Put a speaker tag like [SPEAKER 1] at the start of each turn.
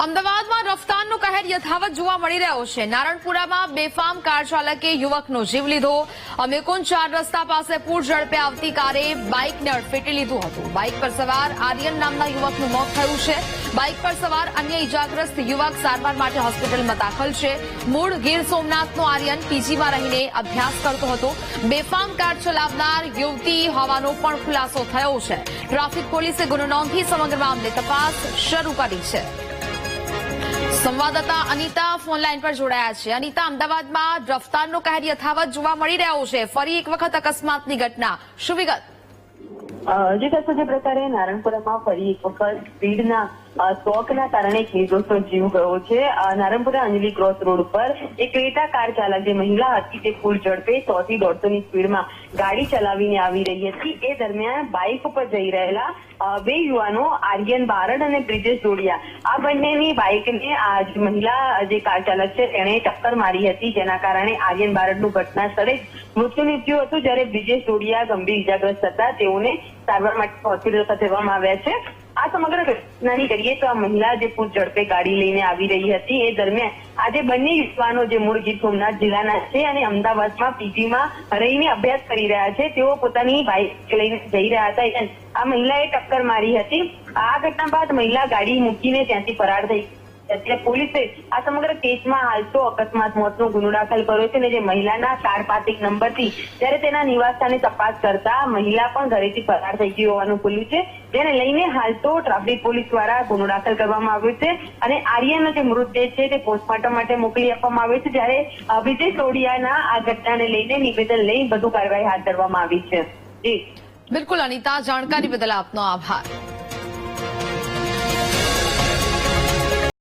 [SPEAKER 1] અમદાવાદમાં રફતારનો કહેર યથાવત જોવા મળી રહ્યો છે। નારણપુરામાં બેફામ કાર ચાલકે યુવકનો જીવ લીધો। અમેકુંજ 4 રસ્તા પાસે પૂર ઝડપે આવતી કારે બાઇકને અડફેટે લીધું હતું। બાઇક પર સવાર આર્યન નામના યુવકનું મોત થયું છે। બાઇક પર સવાર અન્ય ઇજાગ્રસ્ત યુવક સારવાર માટે હોસ્પિટલમાં દાખલ છે। મૂળ ગીર સોમનાથનો આર્યન પીજીમાં રહીને અભ્યાસ કરતો હતો। બેફામ કાર ચલાવનાર યુવતી હોવાનો પણ ખુલાસો થયો છે। ટ્રાફિક પોલીસે ગુનો નોંધી સમગ્ર મામલે તપાસ શરૂ કરી છે। સંવાદદાતા અનિતા ફોનલાઈન પર જોડાયા છે। અનિતા, અમદાવાદમાં રફતારનો કહેર યથાવત જોવા મળી રહ્યો છે। ફરી એક વખત અકસ્માતની ઘટના, શું વિગત?
[SPEAKER 2] જે પ્રકારે નારણપુરામાં ફરી એક વખત સ્પીડના શોકના કારણે એક નિર્દોષનો જીવ ગયો છે। નારણપુરા અંજલી ક્રોસ રોડ પર એક ક્રેટા કાર ચાલક જે મહિલા હતી તે ફૂલ ઝડપે 100 થી 150ની સ્પીડમાં ગાડી ચલાવીને આવી રહી હતી। એ દરમિયાન બાઇક ઉપર જઈ રહેલા બે યુવાનો આર્યન બારડ અને બ્રિજેશ જોડિયા, આ બંનેની બાઇકને આ મહિલા જે કાર ચાલક છે તેણે ટક્કર મારી હતી, જેના કારણે આર્યન બારડનું ઘટના સ્થળે મૃત્યુ નીપજ્યું હતું। જ્યારે બ્રિજેશ જોડિયા ગંભીર ઇજાગ્રસ્ત હતા, તેઓને સારવાર માટે હોસ્પિટલ ખસેડવામાં આવ્યા છે। આ સમગ્ર ઘટનાની કરીએ તો આ મહિલા જે પૂર ઝડપે ગાડી લઈને આવી રહી હતી, એ દરમિયાન આજે બંને યુવાનો જે મૂળ ગીર સોમનાથ જિલ્લાના છે અને અમદાવાદમાં પીજીમાં રહીને અભ્યાસ કરી રહ્યા છે, તેઓ પોતાની બાઇક લઈને જઈ રહ્યા હતા। આ મહિલાએ ટક્કર મારી હતી। આ ઘટના બાદ મહિલા ગાડી મૂકીને ત્યાંથી ફરાર થઈ। અત્યારે પોલીસે આ સમગ્ર કેસમાં હાલ તો અકસ્માત મોતનો ગુનો દાખલ કર્યો છે અને જે મહિલાના કાર પાર્કિંગ નંબરથી જ્યારે તેના નિવાસસ્થાને તપાસ કરતા મહિલા પણ ઘરેથી ફરાર થઈ ગઈ હોવાનું ખુલ્યું છે, જેને લઈને હાલ તો ટ્રાફિક પોલીસ દ્વારા ગુનો દાખલ કરવામાં આવ્યો છે અને આર્યનનો જે મૃતદેહ છે તે પોસ્ટમોર્ટમ માટે મોકલી આપવામાં આવ્યો છે। જ્યારે બ્રિજેશ જોડિયાના આ ઘટનાને લઈને નિવેદન લઈ વધુ કાર્યવાહી હાથ ધરવામાં આવી છે।
[SPEAKER 1] બિલકુલ અનિતા, જાણકારી બદલ આપનો આભાર।